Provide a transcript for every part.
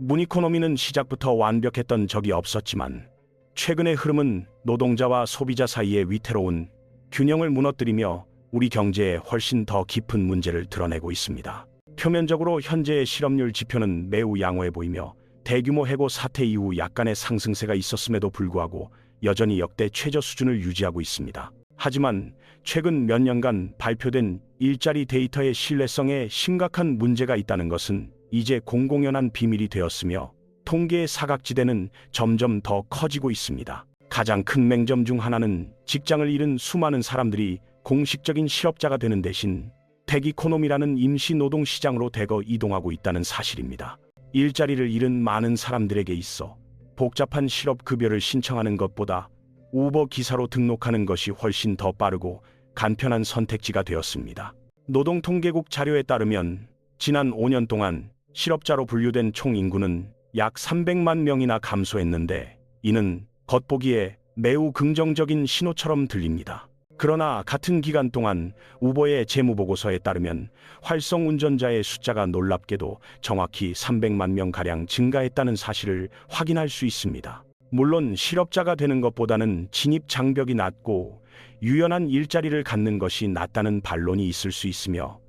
문이코노미는 시작부터 완벽했던 적이 없었지만 최근의 흐름은 노동자와 소비자 사이의 위태로운 균형을 무너뜨리며 우리 경제에 훨씬 더 깊은 문제를 드러내고 있습니다. 표면적으로 현재의 실업률 지표는 매우 양호해 보이며 대규모 해고 사태 이후 약간의 상승세가 있었음에도 불구하고 여전히 역대 최저 수준을 유지하고 있습니다. 하지만 최근 몇 년간 발표된 일자리 데이터의 신뢰성에 심각한 문제가 있다는 것은 이제 공공연한 비밀이 되었으며 통계의 사각지대는 점점 더 커지고 있습니다. 가장 큰 맹점 중 하나는 직장을 잃은 수많은 사람들이 공식적인 실업자가 되는 대신 택이코노미라는 임시 노동 시장으로 대거 이동하고 있다는 사실입니다. 일자리를 잃은 많은 사람들에게 있어 복잡한 실업급여를 신청하는 것보다 우버 기사로 등록하는 것이 훨씬 더 빠르고 간편한 선택지가 되었습니다. 노동통계국 자료에 따르면 지난 5년 동안 실업자로 분류된 총 인구는 약 300만 명이나 감소했는데 이는 겉보기에 매우 긍정적인 신호처럼 들립니다. 그러나 같은 기간 동안 우버의 재무보고서에 따르면 활성 운전자의 숫자가 놀랍게도 정확히 300만 명가량 증가했다는 사실을 확인할 수 있습니다. 물론 실업자가 되는 것보다는 진입 장벽이 낮고 유연한 일자리를 갖는 것이 낫다는 반론이 있을 수 있으며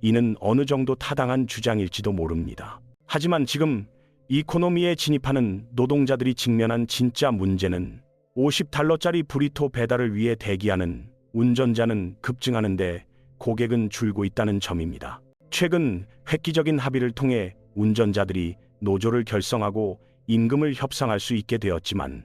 이는 어느 정도 타당한 주장일지도 모릅니다. 하지만 지금 이코노미에 진입하는 노동자들이 직면한 진짜 문제는 $50짜리 브리토 배달을 위해 대기하는 운전자는 급증하는데 고객은 줄고 있다는 점입니다. 최근 획기적인 합의를 통해 운전자들이 노조를 결성하고 임금을 협상할 수 있게 되었지만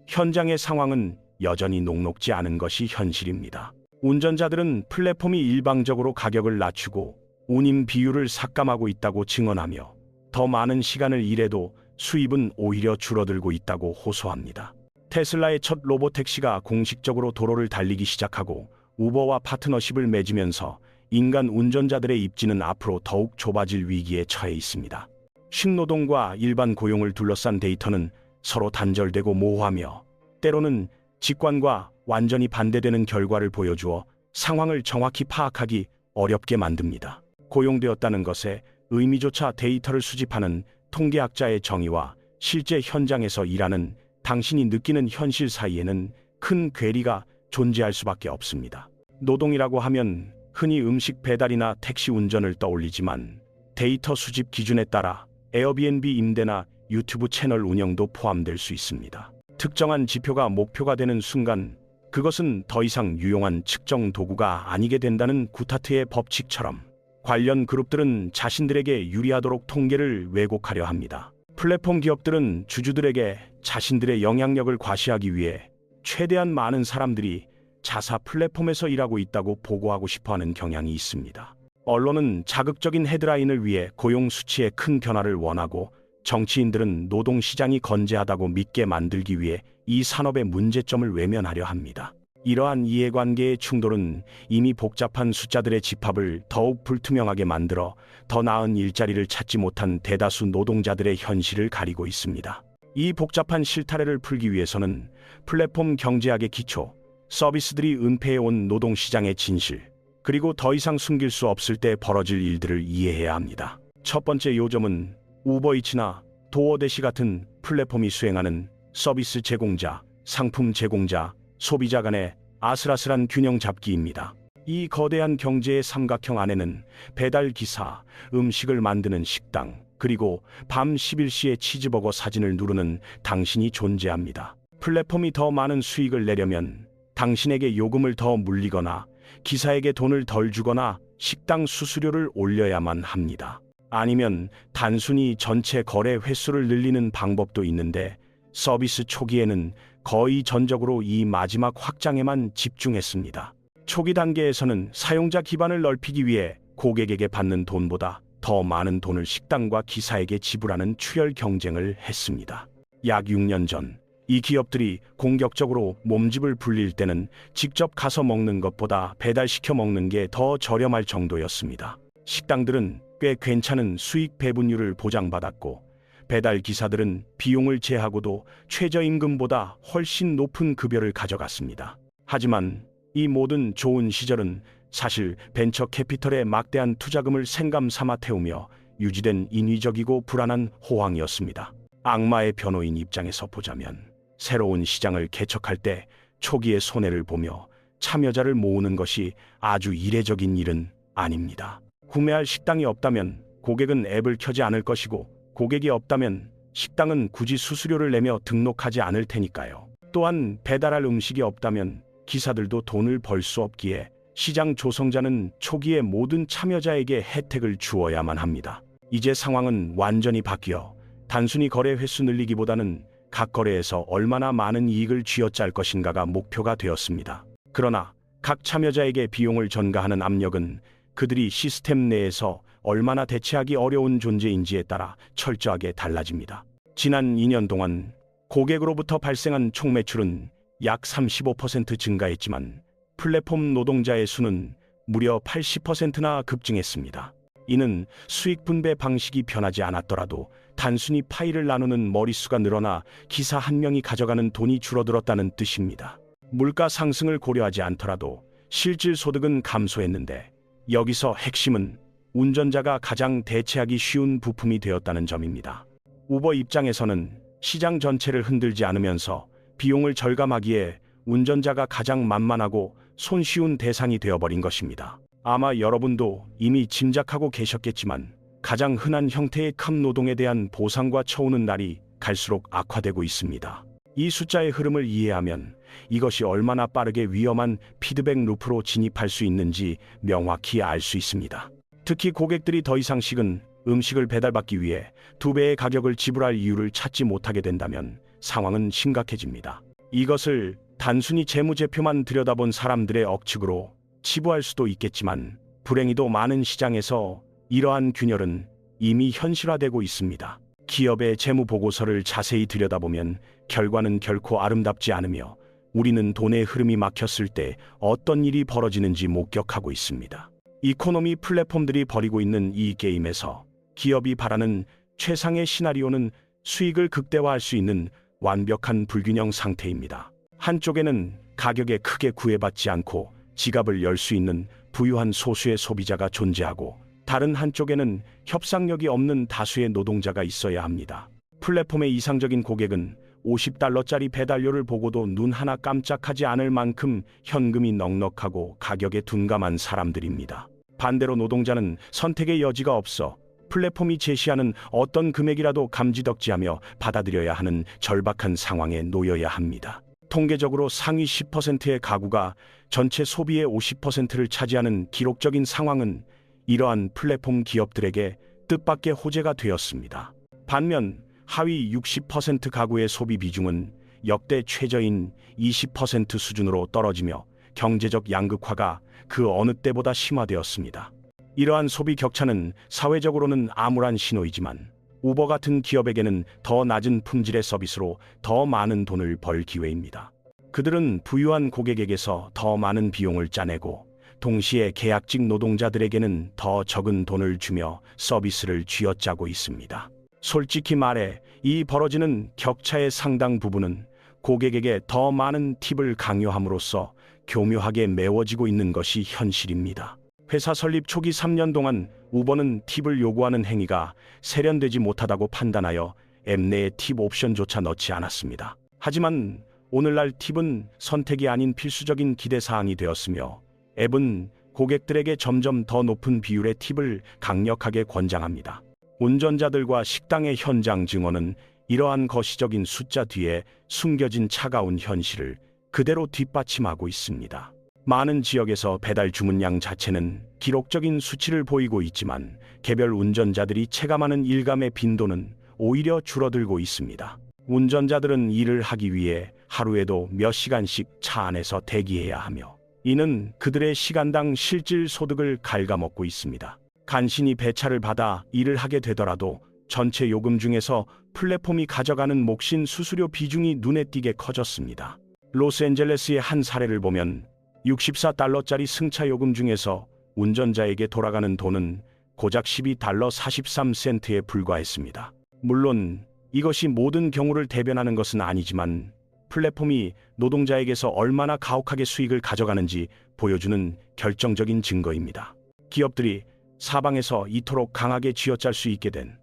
현장의 상황은 여전히 녹록지 않은 것이 현실입니다. 운전자들은 플랫폼이 일방적으로 가격을 낮추고 운임 비율을 삭감하고 있다고 증언하며 더 많은 시간을 일해도 수입은 오히려 줄어들고 있다고 호소합니다. 테슬라의 첫 로보택시가 공식적으로 도로를 달리기 시작하고 우버와 파트너십을 맺으면서 인간 운전자들의 입지는 앞으로 더욱 좁아질 위기에 처해 있습니다. 식노동과 일반 고용을 둘러싼 데이터는 서로 단절되고 모호하며 때로는 직관과 완전히 반대되는 결과를 보여주어 상황을 정확히 파악하기 어렵게 만듭니다. 고용되었다는 것에 의미조차 데이터를 수집하는 통계학자의 정의와 실제 현장에서 일하는 당신이 느끼는 현실 사이에는 큰 괴리가 존재할 수밖에 없습니다. 노동이라고 하면 흔히 음식 배달이나 택시 운전을 떠올리지만 데이터 수집 기준에 따라 에어비앤비 임대나 유튜브 채널 운영도 포함될 수 있습니다. 특정한 지표가 목표가 되는 순간 그것은 더 이상 유용한 측정 도구가 아니게 된다는 구타트의 법칙처럼 관련 그룹들은 자신들에게 유리하도록 통계를 왜곡하려 합니다. 플랫폼 기업들은 주주들에게 자신들의 영향력을 과시하기 위해 최대한 많은 사람들이 자사 플랫폼에서 일하고 있다고 보고하고 싶어하는 경향이 있습니다. 언론은 자극적인 헤드라인을 위해 고용 수치의 큰 변화를 원하고 정치인들은 노동시장이 건재하다고 믿게 만들기 위해 이 산업의 문제점을 외면하려 합니다. 이러한 이해관계의 충돌은 이미 복잡한 숫자들의 집합을 더욱 불투명하게 만들어 더 나은 일자리를 찾지 못한 대다수 노동자들의 현실을 가리고 있습니다. 이 복잡한 실타래를 풀기 위해서는 플랫폼 경제학의 기초, 서비스들이 은폐해온 노동시장의 진실, 그리고 더 이상 숨길 수 없을 때 벌어질 일들을 이해해야 합니다. 첫 번째 요점은 우버이츠나 도어대시 같은 플랫폼이 수행하는 서비스 제공자, 상품 제공자, 소비자 간의 아슬아슬한 균형 잡기입니다. 이 거대한 경제의 삼각형 안에는 배달기사, 음식을 만드는 식당, 그리고 밤 11시에 치즈버거 사진을 누르는 당신이 존재합니다. 플랫폼이 더 많은 수익을 내려면 당신에게 요금을 더 물리거나 기사에게 돈을 덜 주거나 식당 수수료를 올려야만 합니다. 아니면 단순히 전체 거래 횟수를 늘리는 방법도 있는데 서비스 초기에는 거의 전적으로 이 마지막 확장에만 집중했습니다. 초기 단계에서는 사용자 기반을 넓히기 위해 고객에게 받는 돈보다 더 많은 돈을 식당과 기사에게 지불하는 출혈 경쟁을 했습니다. 약 6년 전 이 기업들이 공격적으로 몸집을 불릴 때는 직접 가서 먹는 것보다 배달시켜 먹는 게 더 저렴할 정도였습니다. 식당들은 꽤 괜찮은 수익 배분율을 보장받았고 배달 기사들은 비용을 제하고도 최저임금보다 훨씬 높은 급여를 가져갔습니다. 하지만 이 모든 좋은 시절은 사실 벤처 캐피털의 막대한 투자금을 생감 삼아 태우며 유지된 인위적이고 불안한 호황이었습니다. 악마의 변호인 입장에서 보자면 새로운 시장을 개척할 때 초기의 손해를 보며 참여자를 모으는 것이 아주 이례적인 일은 아닙니다. 구매할 식당이 없다면 고객은 앱을 켜지 않을 것이고, 고객이 없다면 식당은 굳이 수수료를 내며 등록하지 않을 테니까요. 또한 배달할 음식이 없다면 기사들도 돈을 벌 수 없기에 시장 조성자는 초기에 모든 참여자에게 혜택을 주어야만 합니다. 이제 상황은 완전히 바뀌어 단순히 거래 횟수 늘리기보다는 각 거래에서 얼마나 많은 이익을 쥐어짤 것인가가 목표가 되었습니다. 그러나 각 참여자에게 비용을 전가하는 압력은 그들이 시스템 내에서 얼마나 대체하기 어려운 존재인지에 따라 철저하게 달라집니다. 지난 2년 동안 고객으로부터 발생한 총 매출은 약 35% 증가했지만 플랫폼 노동자의 수는 무려 80%나 급증했습니다. 이는 수익 분배 방식이 변하지 않았더라도 단순히 파일을 나누는 머릿수가 늘어나 기사 한 명이 가져가는 돈이 줄어들었다는 뜻입니다. 물가 상승을 고려하지 않더라도 실질 소득은 감소했는데, 여기서 핵심은 운전자가 가장 대체하기 쉬운 부품이 되었다는 점입니다. 우버 입장에서는 시장 전체를 흔들지 않으면서 비용을 절감하기에 운전자가 가장 만만하고 손쉬운 대상이 되어버린 것입니다. 아마 여러분도 이미 짐작하고 계셨겠지만 가장 흔한 형태의 컵 노동에 대한 보상과 처우는 날이 갈수록 악화되고 있습니다. 이 숫자의 흐름을 이해하면 이것이 얼마나 빠르게 위험한 피드백 루프로 진입할 수 있는지 명확히 알 수 있습니다. 특히 고객들이 더 이상 식은 음식을 배달받기 위해 2배의 가격을 지불할 이유를 찾지 못하게 된다면 상황은 심각해집니다. 이것을 단순히 재무제표만 들여다본 사람들의 억측으로 치부할 수도 있겠지만, 불행히도 많은 시장에서 이러한 균열은 이미 현실화되고 있습니다. 기업의 재무보고서를 자세히 들여다보면 결과는 결코 아름답지 않으며, 우리는 돈의 흐름이 막혔을 때 어떤 일이 벌어지는지 목격하고 있습니다. 이코노미 플랫폼들이 벌이고 있는 이 게임에서 기업이 바라는 최상의 시나리오는 수익을 극대화할 수 있는 완벽한 불균형 상태입니다. 한쪽에는 가격에 크게 구애받지 않고 지갑을 열 수 있는 부유한 소수의 소비자가 존재하고, 다른 한쪽에는 협상력이 없는 다수의 노동자가 있어야 합니다. 플랫폼의 이상적인 고객은 $50짜리 배달료를 보고도 눈 하나 깜짝하지 않을 만큼 현금이 넉넉하고 가격에 둔감한 사람들입니다. 반대로 노동자는 선택의 여지가 없어 플랫폼이 제시하는 어떤 금액이라도 감지덕지하며 받아들여야 하는 절박한 상황에 놓여야 합니다. 통계적으로 상위 10%의 가구가 전체 소비의 50%를 차지하는 기록적인 상황은 이러한 플랫폼 기업들에게 뜻밖의 호재가 되었습니다. 반면 하위 60% 가구의 소비 비중은 역대 최저인 20% 수준으로 떨어지며 경제적 양극화가 그 어느 때보다 심화되었습니다. 이러한 소비 격차는 사회적으로는 암울한 신호이지만, 우버 같은 기업에게는 더 낮은 품질의 서비스로 더 많은 돈을 벌 기회입니다. 그들은 부유한 고객에게서 더 많은 비용을 짜내고, 동시에 계약직 노동자들에게는 더 적은 돈을 주며 서비스를 쥐어짜고 있습니다. 솔직히 말해 이 벌어지는 격차의 상당 부분은 고객에게 더 많은 팁을 강요함으로써 교묘하게 메워지고 있는 것이 현실입니다. 회사 설립 초기 3년 동안 우버는 팁을 요구하는 행위가 세련되지 못하다고 판단하여 앱 내에 팁 옵션조차 넣지 않았습니다. 하지만 오늘날 팁은 선택이 아닌 필수적인 기대사항이 되었으며, 앱은 고객들에게 점점 더 높은 비율의 팁을 강력하게 권장합니다. 운전자들과 식당의 현장 증언은 이러한 거시적인 숫자 뒤에 숨겨진 차가운 현실을 그대로 뒷받침하고 있습니다. 많은 지역에서 배달 주문량 자체는 기록적인 수치를 보이고 있지만, 개별 운전자들이 체감하는 일감의 빈도는 오히려 줄어들고 있습니다. 운전자들은 일을 하기 위해 하루에도 몇 시간씩 차 안에서 대기해야 하며, 이는 그들의 시간당 실질 소득을 갉아먹고 있습니다. 간신히 배차를 받아 일을 하게 되더라도 전체 요금 중에서 플랫폼이 가져가는 몫인 수수료 비중이 눈에 띄게 커졌습니다. 로스앤젤레스의 한 사례를 보면 $64짜리 승차 요금 중에서 운전자에게 돌아가는 돈은 고작 $12.43에 불과했습니다. 물론 이것이 모든 경우를 대변하는 것은 아니지만, 플랫폼이 노동자에게서 얼마나 가혹하게 수익을 가져가는지 보여주는 결정적인 증거입니다. 기업들이 사방에서 이토록 강하게 쥐어짤 수 있게 된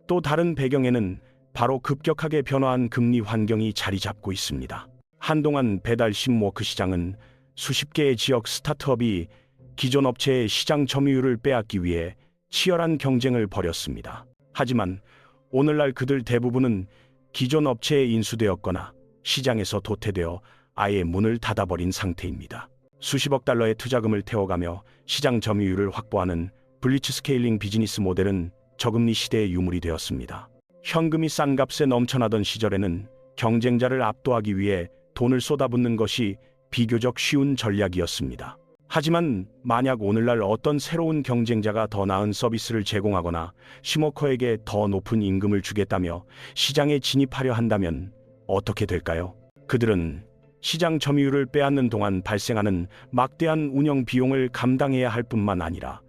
또 다른 배경에는 바로 급격하게 변화한 금리 환경이 자리 잡고 있습니다. 한동안 배달 심워크 시장은 수십 개의 지역 스타트업이 기존 업체의 시장 점유율을 빼앗기 위해 치열한 경쟁을 벌였습니다. 하지만 오늘날 그들 대부분은 기존 업체에 인수되었거나 시장에서 도태되어 아예 문을 닫아버린 상태입니다. 수십억 달러의 투자금을 태워가며 시장 점유율을 확보하는 블리츠 스케일링 비즈니스 모델은 저금리 시대의 유물이 되었습니다. 현금이 싼 값에 넘쳐나던 시절에는 경쟁자를 압도하기 위해 돈을 쏟아붓는 것이 비교적 쉬운 전략이었습니다. 하지만 만약 오늘날 어떤 새로운 경쟁자가 더 나은 서비스를 제공하거나 심워커에게 더 높은 임금을 주겠다며 시장에 진입하려 한다면 어떻게 될까요? 그들은 시장 점유율을 빼앗는 동안 발생하는 막대한 운영 비용을 감당해야 할 뿐만 아니라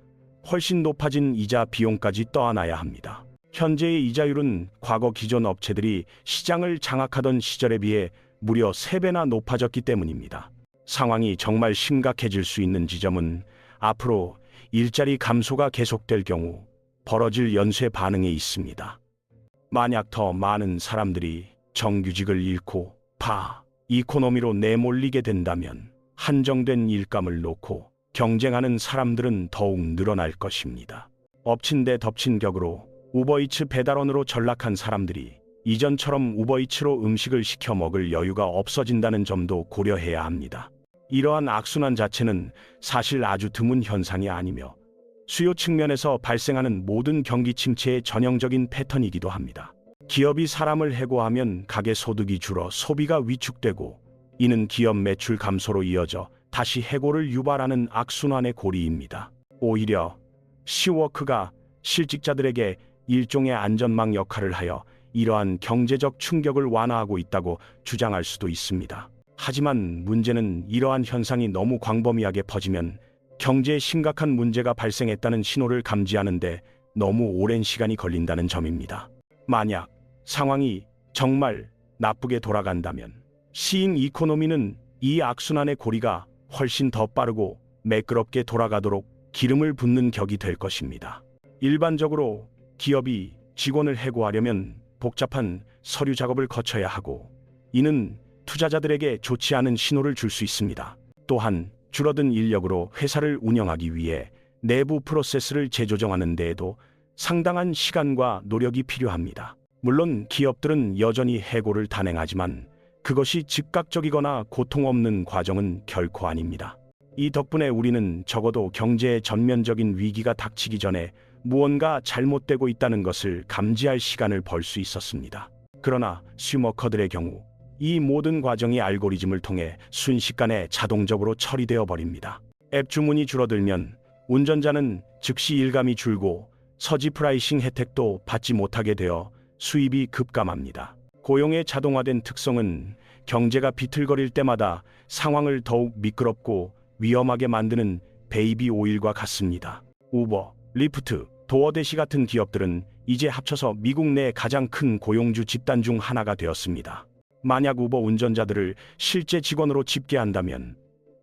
훨씬 높아진 이자 비용까지 떠안아야 합니다. 현재의 이자율은 과거 기존 업체들이 시장을 장악하던 시절에 비해 무려 3배나 높아졌기 때문입니다. 상황이 정말 심각해질 수 있는 지점은 앞으로 일자리 감소가 계속될 경우 벌어질 연쇄 반응에 있습니다. 만약 더 많은 사람들이 정규직을 잃고 이코노미로 내몰리게 된다면 한정된 일감을 놓고 경쟁하는 사람들은 더욱 늘어날 것입니다. 엎친 데 덮친 격으로 우버이츠 배달원으로 전락한 사람들이 이전처럼 우버이츠로 음식을 시켜 먹을 여유가 없어진다는 점도 고려해야 합니다. 이러한 악순환 자체는 사실 아주 드문 현상이 아니며 수요 측면에서 발생하는 모든 경기 침체의 전형적인 패턴이기도 합니다. 기업이 사람을 해고하면 가계 소득이 줄어 소비가 위축되고 이는 기업 매출 감소로 이어져 다시 해고를 유발하는 악순환의 고리입니다. 오히려 시워크가 실직자들에게 일종의 안전망 역할을 하여 이러한 경제적 충격을 완화하고 있다고 주장할 수도 있습니다. 하지만 문제는 이러한 현상이 너무 광범위하게 퍼지면 경제에 심각한 문제가 발생했다는 신호를 감지하는데 너무 오랜 시간이 걸린다는 점입니다. 만약 상황이 정말 나쁘게 돌아간다면 시잉 이코노미는 이 악순환의 고리가 훨씬 더 빠르고 매끄럽게 돌아가도록 기름을 붓는 격이 될 것입니다. 일반적으로 기업이 직원을 해고하려면 복잡한 서류 작업을 거쳐야 하고 이는 투자자들에게 좋지 않은 신호를 줄 수 있습니다. 또한 줄어든 인력으로 회사를 운영하기 위해 내부 프로세스를 재조정하는 데에도 상당한 시간과 노력이 필요합니다. 물론 기업들은 여전히 해고를 단행하지만 그것이 즉각적이거나 고통 없는 과정은 결코 아닙니다. 이 덕분에 우리는 적어도 경제의 전면적인 위기가 닥치기 전에 무언가 잘못되고 있다는 것을 감지할 시간을 벌 수 있었습니다. 그러나 슈머커들의 경우 이 모든 과정이 알고리즘을 통해 순식간에 자동적으로 처리되어 버립니다. 앱 주문이 줄어들면 운전자는 즉시 일감이 줄고 서지 프라이싱 혜택도 받지 못하게 되어 수입이 급감합니다. 고용의 자동화된 특성은 경제가 비틀거릴 때마다 상황을 더욱 미끄럽고 위험하게 만드는 베이비 오일과 같습니다. 우버, 리프트, 도어대시 같은 기업들은 이제 합쳐서 미국 내 가장 큰 고용주 집단 중 하나가 되었습니다. 만약 우버 운전자들을 실제 직원으로 집계한다면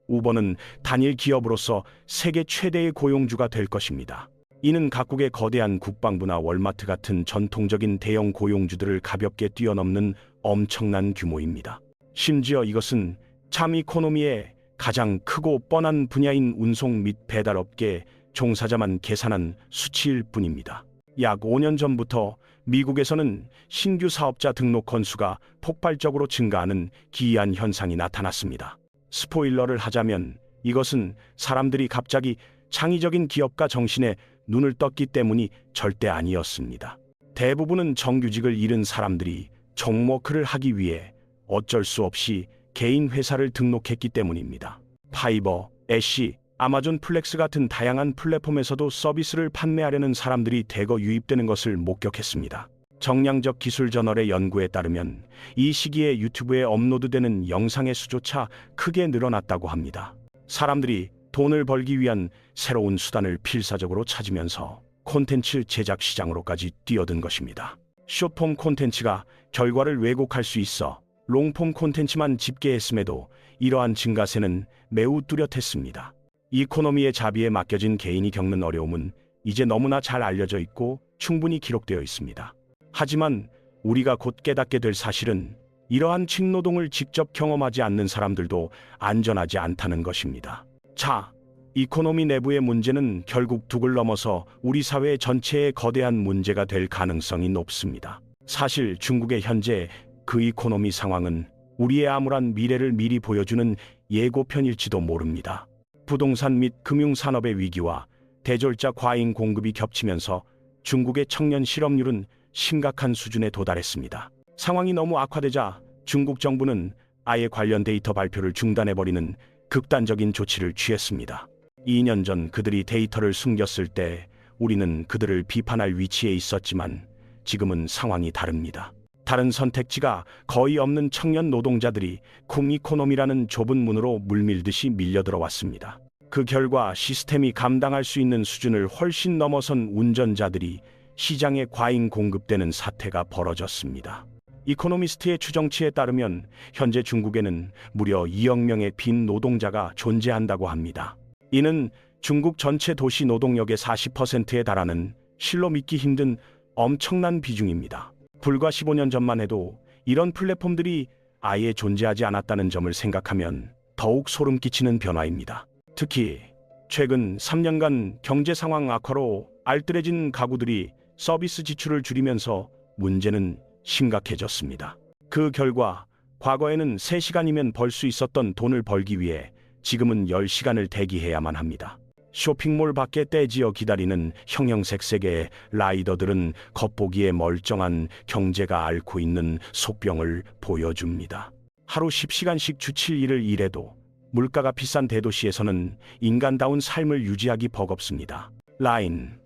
우버는 단일 기업으로서 세계 최대의 고용주가 될 것입니다. 이는 각국의 거대한 국방부나 월마트 같은 전통적인 대형 고용주들을 가볍게 뛰어넘는 엄청난 규모입니다. 심지어 이것은 참 이코노미의 가장 크고 뻔한 분야인 운송 및 배달업계 종사자만 계산한 수치일 뿐입니다. 약 5년 전부터 미국에서는 신규 사업자 등록 건수가 폭발적으로 증가하는 기이한 현상이 나타났습니다. 스포일러를 하자면 이것은 사람들이 갑자기 창의적인 기업가 정신에 눈을 떴기 때문이 절대 아니었습니다. 대부분은 정규직을 잃은 사람들이 종워크를 하기 위해 어쩔 수 없이 개인 회사를 등록했기 때문입니다. 파이버, 애쉬, 아마존 플렉스 같은 다양한 플랫폼에서도 서비스를 판매하려는 사람들이 대거 유입되는 것을 목격했습니다. 정량적 기술 저널의 연구에 따르면 이 시기에 유튜브에 업로드되는 영상의 수조차 크게 늘어났다고 합니다. 사람들이 돈을 벌기 위한 새로운 수단을 필사적으로 찾으면서 콘텐츠 제작 시장으로까지 뛰어든 것입니다. 숏폼 콘텐츠가 결과를 왜곡할 수 있어 롱폼 콘텐츠만 집계했음에도 이러한 증가세는 매우 뚜렷했습니다. 이코노미의 자비에 맡겨진 개인이 겪는 어려움은 이제 너무나 잘 알려져 있고 충분히 기록되어 있습니다. 하지만 우리가 곧 깨닫게 될 사실은 이러한 칙노동을 직접 경험하지 않는 사람들도 안전하지 않다는 것입니다. 자, 이코노미 내부의 문제는 결국 둑을 넘어서 우리 사회 전체의 거대한 문제가 될 가능성이 높습니다. 사실 중국의 현재 그 이코노미 상황은 우리의 암울한 미래를 미리 보여주는 예고편일지도 모릅니다. 부동산 및 금융산업의 위기와 대졸자 과잉 공급이 겹치면서 중국의 청년 실업률은 심각한 수준에 도달했습니다. 상황이 너무 악화되자 중국 정부는 아예 관련 데이터 발표를 중단해버리는 극단적인 조치를 취했습니다. 2년 전 그들이 데이터를 숨겼을 때 우리는 그들을 비판할 위치에 있었지만 지금은 상황이 다릅니다. 다른 선택지가 거의 없는 청년 노동자들이 쿵이코노미라는 좁은 문으로 물밀듯이 밀려들어왔습니다. 그 결과 시스템이 감당할 수 있는 수준을 훨씬 넘어선 운전자들이 시장에 과잉 공급되는 사태가 벌어졌습니다. 이코노미스트의 추정치에 따르면 현재 중국에는 무려 2억 명의 빈 노동자가 존재한다고 합니다. 이는 중국 전체 도시 노동력의 40%에 달하는 실로 믿기 힘든 엄청난 비중입니다. 불과 15년 전만 해도 이런 플랫폼들이 아예 존재하지 않았다는 점을 생각하면 더욱 소름 끼치는 변화입니다. 특히 최근 3년간 경제 상황 악화로 알뜰해진 가구들이 서비스 지출을 줄이면서 문제는 심각해졌습니다. 그 결과 과거에는 3시간이면 벌 수 있었던 돈을 벌기 위해 지금은 10시간을 대기해야만 합니다. 쇼핑몰 밖에 떼지어 기다리는 형형색색의 라이더들은 겉보기에 멀쩡한 경제가 앓고 있는 속병을 보여줍니다. 하루 10시간씩 주 7일을 일해도 물가가 비싼 대도시에서는 인간다운 삶을 유지하기 버겁습니다. 라인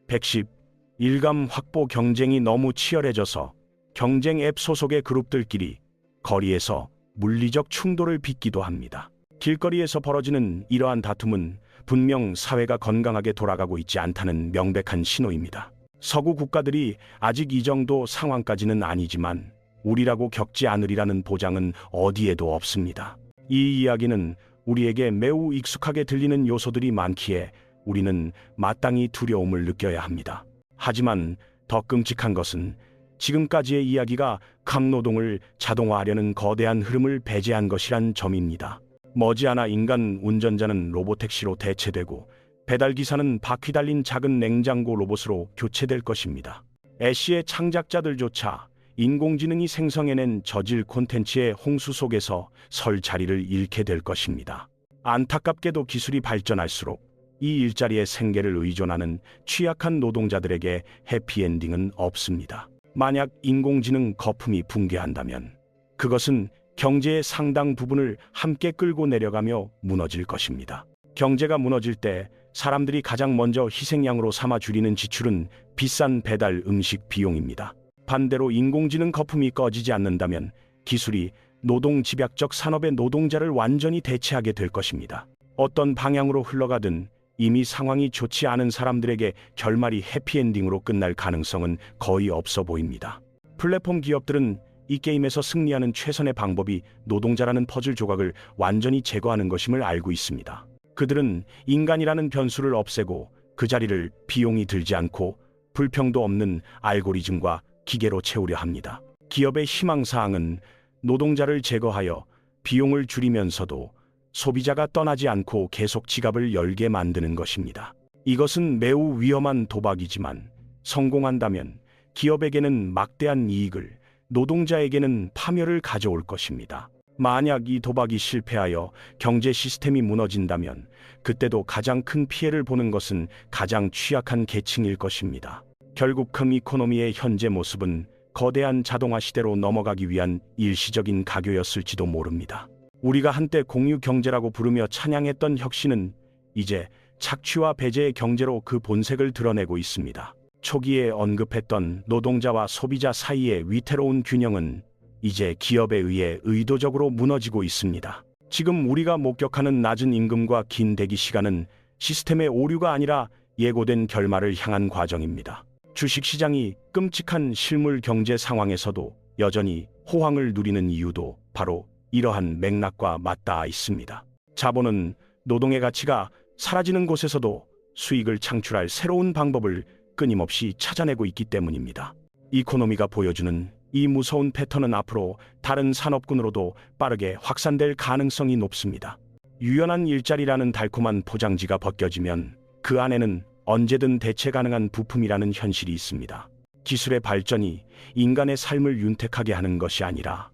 110 일감 확보 경쟁이 너무 치열해져서 경쟁 앱 소속의 그룹들끼리 거리에서 물리적 충돌을 빚기도 합니다. 길거리에서 벌어지는 이러한 다툼은 분명 사회가 건강하게 돌아가고 있지 않다는 명백한 신호입니다. 서구 국가들이 아직 이 정도 상황까지는 아니지만 우리라고 겪지 않으리라는 보장은 어디에도 없습니다. 이 이야기는 우리에게 매우 익숙하게 들리는 요소들이 많기에 우리는 마땅히 두려움을 느껴야 합니다. 하지만 더 끔찍한 것은 지금까지의 이야기가 강노동을 자동화하려는 거대한 흐름을 배제한 것이란 점입니다. 머지않아 인간 운전자는 로보택시로 대체되고 배달기사는 바퀴 달린 작은 냉장고 로봇으로 교체될 것입니다. 애쉬의 창작자들조차 인공지능이 생성해낸 저질 콘텐츠의 홍수 속에서 설 자리를 잃게 될 것입니다. 안타깝게도 기술이 발전할수록 이 일자리의 생계를 의존하는 취약한 노동자들에게 해피엔딩은 없습니다. 만약 인공지능 거품이 붕괴한다면 그것은 경제의 상당 부분을 함께 끌고 내려가며 무너질 것입니다. 경제가 무너질 때 사람들이 가장 먼저 희생양으로 삼아 줄이는 지출은 비싼 배달 음식 비용입니다. 반대로 인공지능 거품이 꺼지지 않는다면 기술이 노동 집약적 산업의 노동자를 완전히 대체하게 될 것입니다. 어떤 방향으로 흘러가든 이미 상황이 좋지 않은 사람들에게 결말이 해피엔딩으로 끝날 가능성은 거의 없어 보입니다. 플랫폼 기업들은 이 게임에서 승리하는 최선의 방법이 노동자라는 퍼즐 조각을 완전히 제거하는 것임을 알고 있습니다. 그들은 인간이라는 변수를 없애고 그 자리를 비용이 들지 않고 불평도 없는 알고리즘과 기계로 채우려 합니다. 기업의 희망사항은 노동자를 제거하여 비용을 줄이면서도 소비자가 떠나지 않고 계속 지갑을 열게 만드는 것입니다. 이것은 매우 위험한 도박이지만 성공한다면 기업에게는 막대한 이익을, 노동자에게는 파멸을 가져올 것입니다. 만약 이 도박이 실패하여 경제 시스템이 무너진다면 그때도 가장 큰 피해를 보는 것은 가장 취약한 계층일 것입니다. 결국 이코노미의 현재 모습은 거대한 자동화 시대로 넘어가기 위한 일시적인 가교였을지도 모릅니다. 우리가 한때 공유 경제라고 부르며 찬양했던 혁신은 이제 착취와 배제의 경제로 그 본색을 드러내고 있습니다. 초기에 언급했던 노동자와 소비자 사이의 위태로운 균형은 이제 기업에 의해 의도적으로 무너지고 있습니다. 지금 우리가 목격하는 낮은 임금과 긴 대기 시간은 시스템의 오류가 아니라 예고된 결말을 향한 과정입니다. 주식시장이 끔찍한 실물 경제 상황에서도 여전히 호황을 누리는 이유도 바로 이러한 맥락과 맞닿아 있습니다. 자본은 노동의 가치가 사라지는 곳에서도 수익을 창출할 새로운 방법을 끊임없이 찾아내고 있기 때문입니다. 이코노미가 보여주는 이 무서운 패턴은 앞으로 다른 산업군으로도 빠르게 확산될 가능성이 높습니다. 유연한 일자리라는 달콤한 포장지가 벗겨지면 그 안에는 언제든 대체 가능한 부품이라는 현실이 있습니다. 기술의 발전이 인간의 삶을 윤택하게 하는 것이 아니라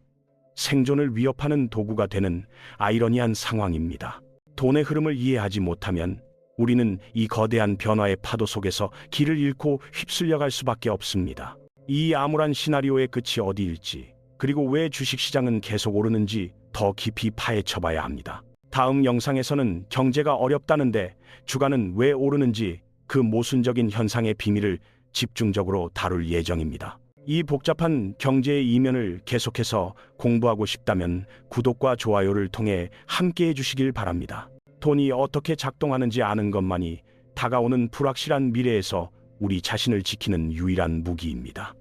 생존을 위협하는 도구가 되는 아이러니한 상황입니다. 돈의 흐름을 이해하지 못하면 우리는 이 거대한 변화의 파도 속에서 길을 잃고 휩쓸려갈 수밖에 없습니다. 이 암울한 시나리오의 끝이 어디일지, 그리고 왜 주식시장은 계속 오르는지 더 깊이 파헤쳐봐야 합니다. 다음 영상에서는 경제가 어렵다는데 주가는 왜 오르는지 그 모순적인 현상의 비밀을 집중적으로 다룰 예정입니다. 이 복잡한 경제의 이면을 계속해서 공부하고 싶다면 구독과 좋아요를 통해 함께해 주시길 바랍니다. 돈이 어떻게 작동하는지 아는 것만이 다가오는 불확실한 미래에서 우리 자신을 지키는 유일한 무기입니다.